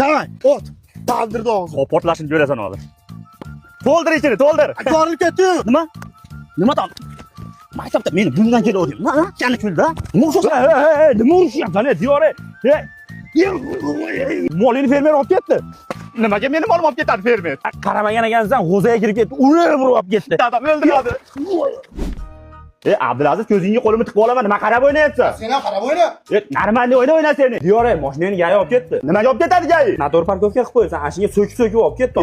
Давай, ot. Taldirdi og'zini. O portlashini ko'rasan hozir. To'ldir ichini, to'ldir. Yorilib ketdi. Nima? Nima tam? Maktabda meni bundan kelaverdim. Mana qani kulda. Nima urishyapsan? Nima urishyapsan? Diyore. Molini fermer olib ketdi. Nimaga meni molim olib ketadi fermer? Qaramagan ekansan, g'o'zaga kirib ketdi. Urib olib ketdi. Dadam o'ldiradi. Abdulaziz, ko'zingga qo'limni tiqib olaman. Nima qarab o'ynayapsan? Sen ham qarab o'yna. Normalniy o'yna seni. Diyore, mashinani gay olib ketdi. Nimaga olib ketadi gay? Motor parkovka qilib qo'ysan, ashinga so'kib olib ketdi.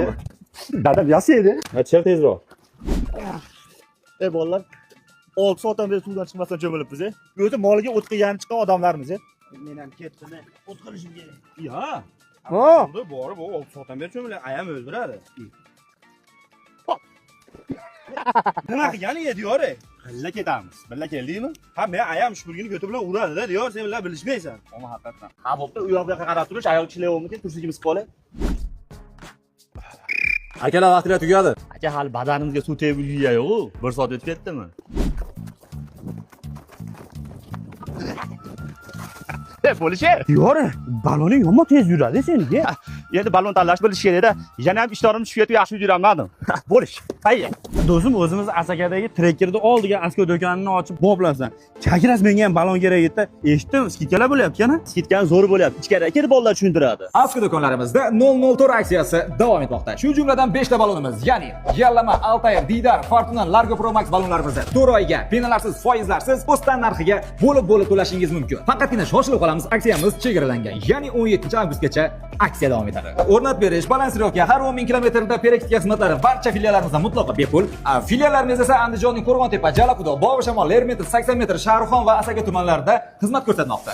Dadam yasaydi. Chiq tezroq. Bolalar, 6 soatdan beri suvdan chiqmasdan cho'milibmiz. O'zi moliga o't qilgan chiqqan odamlarmiz. Men ham ketdim. O't qilishim kerak. Ya. Ha. Borib, 6 soatdan beri cho'miladi. Ayam o'ldiradi. Nima qilganing Diyore? Qilla ketamiz. Billa keldingmi? Ha, men ayam shpurgini ko'ti bilan uradi-da, Diyor, sen bilan bilishmaysan. Ama haqiqatan. Ha, bo'pti, u yoqqa qarab turish, ayol chilayapmikin, tursligimiz qolay. Akalar vaqtlar tugadi. Aka, hali badanimizga suv tegib ulgurgan-ku. 1 soat o'tib ketdimi? Bo'lishi. Diyore, baloning yomon tez yuradi senga. Endi balon tanlash bilish kerak-da. Yana ham ishlarim tushib ketib yaxshi yuramadim. Bo'lish. Hayya. Do'stim, o'zimiz Asakadagi trekkerni oldiga Asko do'konini ochib boblasan. Chakras menga ham balon kerak edi. Eshitdim, skidkalar bo'lyapti-yana. Skidkani zo'r bo'lyapti. Ichkariga kirib bolalar tushuntiradi. Asko do'konlarimizda 004 aksiyasi davom etmoqda. Shu jumladan 5 ta balonimiz, ya'ni Yallama, Altair, Didar, Fortuna, Largo Pro Max balonlarimizda 4 oyga penallarsiz, foizlarsiz o'stan narxiga bo'lib to'lashingiz mumkin. Faqatgina shoshilib qolamiz, aksiyamiz chegaralangan. Ya'ni 17 avgustgacha aksiya davom etadi. O'rnatib berish, balansirovka, har 10 000 kilometrda perektika xizmatlari barcha filiallarimizda mutlaqo bepul. Filiallarimiz esa Andijonning Qo'rg'ontepa, Jalaqudo, Boboshamol, Lermetov, 80 metr, Shahrixon va Asaka tumanlarida xizmat ko'rsatmoqda.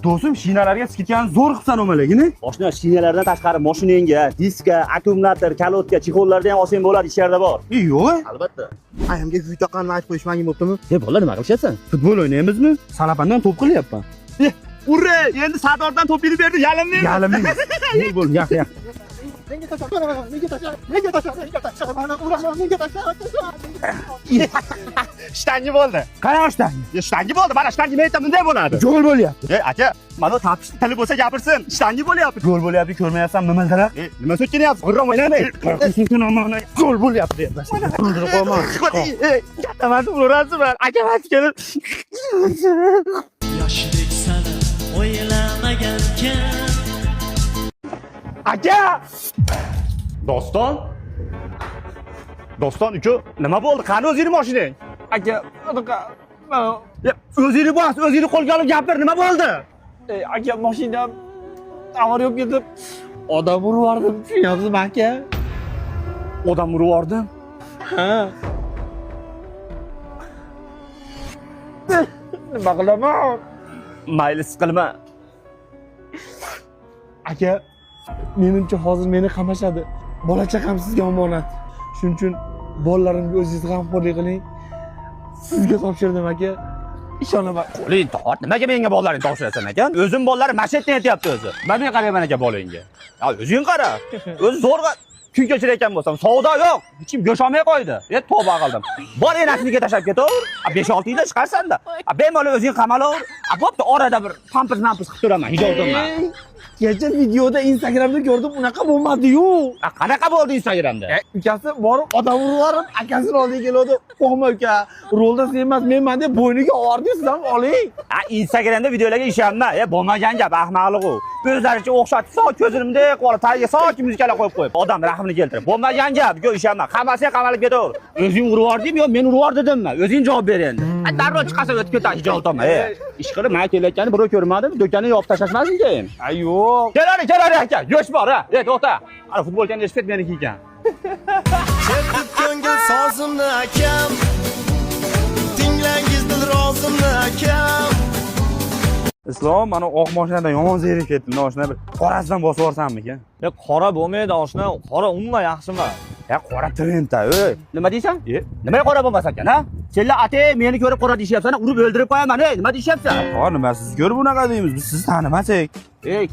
Do'stim, shinalarga skidkani zo'r qilsan o'maligini. Oshna shinalardan tashqari mashinangga, diska, akkumulyator, kalotka, chexollarda ham olsang bo'ladi, ichkarida bor. Yo'q, albatta. Ayamga kuy taqqanini aytib qo'yishmagin bo'ptimi? Bolalar nima qilishyapsan? Futbol o'ynaymizmi? Salapandan to'p qilyapman. Urre, endi Sadordan to'p berib berdi, yalinmaymi? Yalinmaymi. Bo'l, yaxshi. Menga tashlab, menga tashlab, mana uraman, menga tashlab. Shtangi bo'ldi. Qanaqa shtangi? Shtangi bo'ldi, mana shtangi men aytdim, bunday bo'ladi. Gol bo'lyapti. Aka, mana tapishni tili bo'lsa gapirsin. Shtangi bo'lyapti. Gol bo'lyapti, ko'rmayapsan, mimildirar. Nima so'kinyapsiz? G'irrom o'ynamay. Gol bo'lyapti deyapman. O'ldirib qo'yman. Kattaman urasizmi? Aka, mas kelib. Yoshlik sani o'ylamagankan. Aka! Doston uka, nima bo'ldi? Qani o'zingni mashinang? Aka, bunaqa O'zingni bos, o'zingni qo'lga olib gapir, nima bo'ldi? aka mashinam avariya bo'lib ketib, odam urib yubordim. Tushunyapsizmi aka? Odam urib yubordim. Ha. Nima qilaman? Mayli, siqilma. Aka, menimcha hozir meni qamashadi. Bola chaqam sizga omonat. Shuning uchun bolalarimga o'zingiz g'amxo'rlik qiling. Sizga topshirdim aka. Ishonaman. Qo'ling tort. Nimaga menga bolalaringni topshirasan ekan? O'zim bolalarim mashinani aytayapti o'zi. Men qarayman aka bolangga. Ya o'zing qara. O'zi zo'rg'a kun kechirayotgan bo'lsam, savdo yo'q. Ichim go'sholmay qo'ydi. Tavba qildim. Bor enasiniga tashlab ketaver. 5-6 yilda chiqarsan-da. Bemalol o'zing qamalaver. Bo'pti, orada bir pampers qilib turaman, hijobimman. Kecha videoda Instagramda ko'rdim, unaqa bo'lmadi-yu. Qanaqa bo'ldi Instagramda? Ukasi borib odam urib, akasini oldiga keladi. "Qo'yma uka, rolda sen emas, menman" deb bo'yniga oldi, siz ham oling. Instagramda videolarga ishonma. Bo'lmagan gap, ahmoqlik u. O'zlaricha o'xshatib, soat ko'zini bunday qilib, tagiga soat muzikalar qo'yib, odam rahmini keltirib. Bo'lmagan gap, go ishonma. Qamalsa qamalib ketaver. O'zing urib yubordingmi yo men urib yubordimmi? O'zing javob ber endi. Darrov chiqasa o'tib ketadi, hijob olma. Ish qilib, men kelayotganini birov ko'rmadim, do'konni yopib tashlashmasin keyin. Yo'q. Keladi aka, yo'sh bor ha. To'xta. Ana futbolkani eshib ket meniki ekan. Chertib ko'ngil sozimni akam. Tinglangiz dil rozimni akam. Islom, mana oq mashinadan yomon zerikib ketdim. Oshna bir qorasidan bosib yorsanmikan? Qora bo'lmaydi, oshna. Qora umuman yaxshi emas. Qora trendda, ey. Nima deysan? Nimaga qora bo'lmas ekan, ha? Senlar ate meni ko'rib qora deyapsan, urib o'ldirib qo'yaman, ey. Nima deyapsan? Nima siz ko'rib bunaqa deymiz? Biz sizni tanimasak.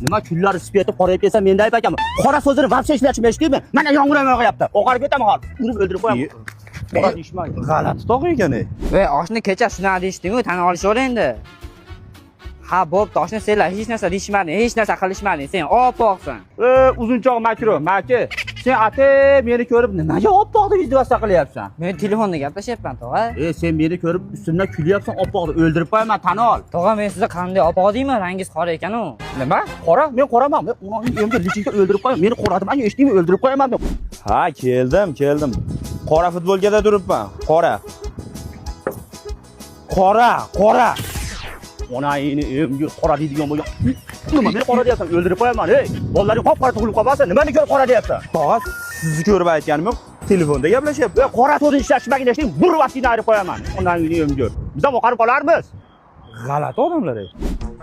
Nima kunlar isib ketib qorayib ketsa menda ayb ekanman. Qora so'zini vaqt ishlashmayaptimi? Mana yong'uramay qo'yapti. Oqarib ketaman hozir. Urib o'ldirib qo'yaman. Qora deyishmaydi. G'alati to'q ekan, ey. Oshni kecha shunaqa deyishding-ku, tan olishavering endi. Ha, bo'p, toshni senlar hech narsa deyishmading, hech narsa qilishmading. Sen oppoqsan. Uzunchoq makro, maki. Sen ate meni ko'rib nimaga oppoqni videosa qilyapsan? Men telefonda gaplashyapman, tog'a. Sen meni ko'rib ustimdan kulyapsan, oppoqni o'ldirib qo'yaman, tan ol. Tog'a, men sizga qanday oppoq deyman? Rangingiz qora ekan-ku. Nima? Qora? Men qoraman. Men uni endi lichinga o'ldirib qo'yaman. Meni qoradim, ana eshitdingmi? O'ldirib qo'yaman men. Ha, keldim. Qora futbolkada turibman. Qora. Onayini emgir qora deydigan bo'lgan. Nima meni qora deyapsan? O'ldirib qo'yaman. Ey, bolalaring qop-qora tug'ilib qolmasin. Nimani ko'rib qora deyapsan? Tog'a, sizni ko'rib aytganim yo'q. Telefonda gaplashyapti. Qora to'zni ishlashmagin eshitding, bir vaqtini ayirib qo'yaman. Onayini emgir. Biz ham oqarib qolarmiz. G'alati odamlar ey.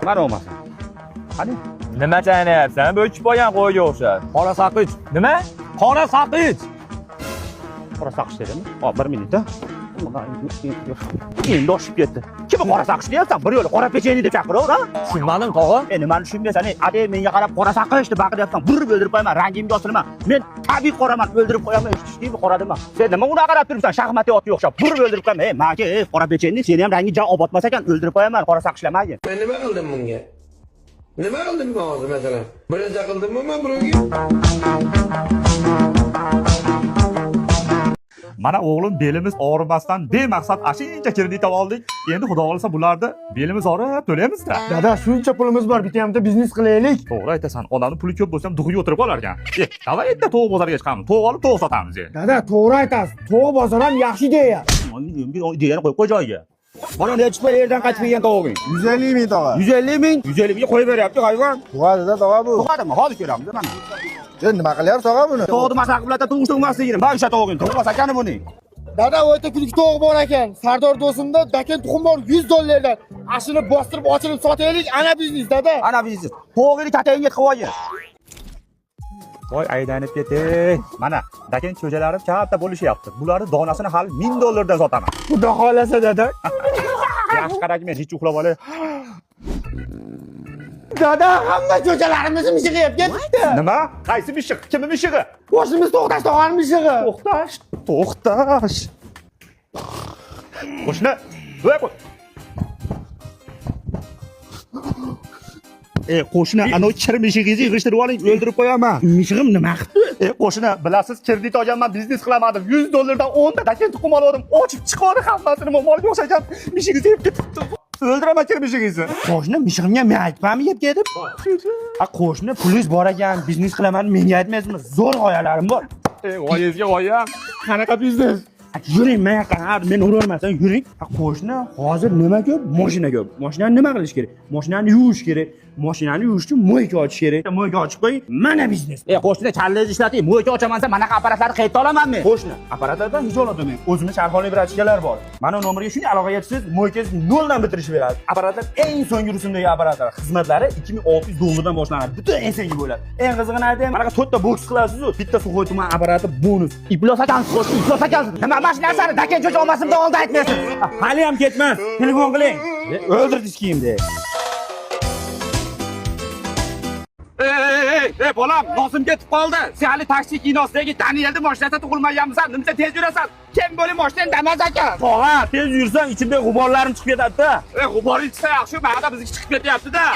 Mana olmasin. Qani? Nima chaynayapsan? Bu uchib olgan qo'yga o'xshar. Qora saqich. Nima? Qora saqich. Qora saqich dedimi? Hop, 1 minutda. Endi oshib ketdi. Kim qora saqich deyapsan? Bir yo'l qora pecheni deb chaqiraver, ha? Tushunmadim, tog'a. Nimani tushunmaysan? Ade menga qarab qora saqich deb baqiryapsan. Bir o'ldirib qo'yaman, rangimga osilman. Men tabiiy qoraman, o'ldirib qo'yaman. Eshitdingmi, qora dema. Sen nima uni qarab turibsan? Shaxmatga otga o'xshab. Bir o'ldirib qo'yaman. Ey, maka, qora pecheni, seni ham rangi jon obotmas ekan, o'ldirib qo'yaman, qora saqichlamaga. Men nima qildim bunga? Nima qildim men hozir masalan? Birinchi qildimmi men birovga? Mana o'g'lim belimiz og'rimasdan bemaqsad ashincha kredit oldik. Endi xudo xolasa bularni belimiz og'rib to'laymiz-da. Dada, shuncha pulimiz bor, bitta hamda biznes qilaylik. To'g'ri aytasan. Odamni puli ko'p bo'lsa ham dug'iga o'tirib qolar ekan. Davay endi to'g'ri bozorga chiqamiz. To'g'ri olib to'g'ri sotamiz. Dada, to'g'ri aytasiz. To'g'ri bozor ham yaxshi deya. Degani qo'yib qo'y joyiga. Mana nechta pul yerdan qaytib kelgan tovug'ing? 150 ming tog'a. 150 ming? 150 mingga qo'yib beryapti, hayvon. Tug'adi-da tog'a bu. Tug'adimi? Hozir ko'ramiz mana. Sen nima qilyapsiz tog'a buni? To'g'ri masaqa bilan tug'ish tug'masligini. Mana o'sha tovug'ing, tug'mas ekan buni. Dada, o'ta kulki to'g'ri bor ekan. Sardor do'stimda daken tuxum bor $100. Ashini bostirib ochilib sotaylik, ana biznes dada. Ana biznes. To'g'rini katayinga qo'ying. Voy aylanib ketay. Mana daken cho'jalarim katta bo'lishyapti. Bularni donasini hali $1000 dan sotaman. Xudo xolasa dada. Yaxshi qarang, men hech uxlab olay. Dada, hamma cho'chalarimiz mishig'ib ketdi. Nima? Qaysi mishiq? Kimning mishig'i? Qo'shnimiz to'xtash tog'aning mishig'i. To'xtash. Qo'shni, voy qo'y. Qo'shni, ana kir mishig'ingizni yig'ishtirib oling, o'ldirib qo'yaman. Mishig'im nima qildi? Qo'shni, bilasiz, kredit olganman, biznes qilamadim. $100 dan 10 ta daken tuxum oldim. Ochib chiqadi hammasini, molga o'xshagan mishigingizni yeb ketibdi. O'ldiraman kirmishingizni. Qo'shni mishig'imga men aytmami yeb ketib? Qo'shni pulingiz bor ekan, biznes qilaman, menga aytmaysizmi? Zo'r g'oyalarim bor. G'oyangizga g'oyam. Qanaqa biznes? Yuring, men yaqin, men urarmasam yuring. Qo'shni, hozir nima ko'p? Mashina ko'p. Mashinani nima qilish kerak? Mashinani yuvish kerak. Mashinani yuvish uchun mo'yka ochish kerak. Mo'yka ochib qo'ying. Mana biznes. Qo'shni, kallangizni ishlating. Mo'yka ochamansa manaqa apparatlarni qayerdan olaman men? Qo'shni, apparatlardan hech olmadim men. O'zimni sharxonli bir achkalar bor. Mana nomeriga shunday aloqa etsangiz, mo'ykangiz 0 dan bitirishib beradi. Apparatlar eng so'nggi rusumdagi apparatlar. Xizmatlari $2600 dan boshlanadi. Butun eng so'nggi bo'ladi. Eng qizig'ini aytaymi? Manaqa 4 ta boks qilasiz-ku, bitta suv tuman apparati bonus. Iflos ekansiz, qo'shni, iflos ekansiz. Nima mashinasini daken cho'cha olmasimda oldin aytmaysiz. Hali ham ketmas. Telefon qiling. O'ldirdingiz kiyimni. Ey bolam, nosim ketib qoldi. Sen hali taksi kinosidagi Danielni mashinasida tug'ilmaganmisan? Nimcha tez yurasan? Kim bo'li mashinani damas ekan? Tog'a, tez yursang ichimda g'uborlarim chiqib ketadi-da. G'uboring chiqsa yaxshi, mana bizniki chiqib ketyapti-da.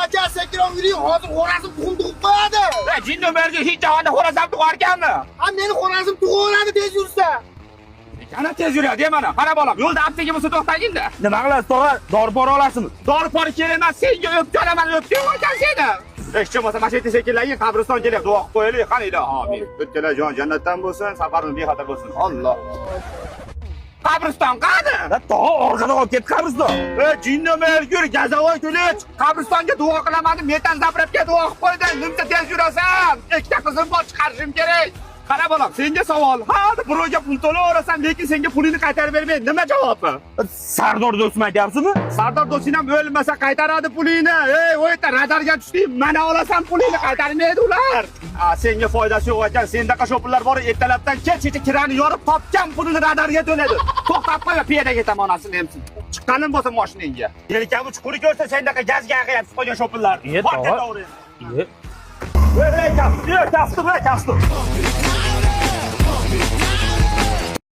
Aka, sekiron yuring, hozir xo'razim tuxum tug'ib qo'yadi. Jin nomerga hech jahonda xo'razam tug'ar ekanmi? Ha, meni xo'razim tug'iladi tez yursa. Qana tez yuradi, mana. Qara bolam, yo'lda apteka bo'lsa to'xtagin-da. Nima qilasiz, tog'a? Doripor olasizmi? Doripor kerak emas, senga o'pka olaman, o'pka ekan seni. Hech bo'lmasa mashina sekinlagin, qabriston kerak, duo qilib qo'yaylik. Qani ilohi, amin. O'tkalarjon jannatdan bo'lsin, safarimiz bexatar bo'lsin. Alloh. Qabriston qani? Tog'a orqadan olib ket qabriston. Jinnomer yur, gazavoy kulich. Qabristonga duo qilaman, metan zapravka duo qilib qo'ydi. Nimcha tez yurasan? Ikkita qizim bor, chiqarishim kerak. Qara bolam, senga savol. Ha, birovga pul to'layverasan, lekin senga pulini qaytarib bermaydi. Nima javobi? Sardor do'stim aytyapsizmi? Sardor do'sting ham o'lmasa qaytaradi pulingni. Ey, o yerda radarga tushding, mana olasan pulingni qaytarmaydi ular. Senga foydasi yo'q ekan. Sendaqa shopillar bor, ertalabdan kechgacha kirani yorib, topgan pulini radarga to'ladi. To'xtab qo'y, piyoda ketaman onasini emsin. Chiqqanim bo'lsa mashinangga. Yelkamni chuquri ko'rsa, sendaqa gazga aqyapsiz qolgan shopillar. To'g'ri. Ey, kafti.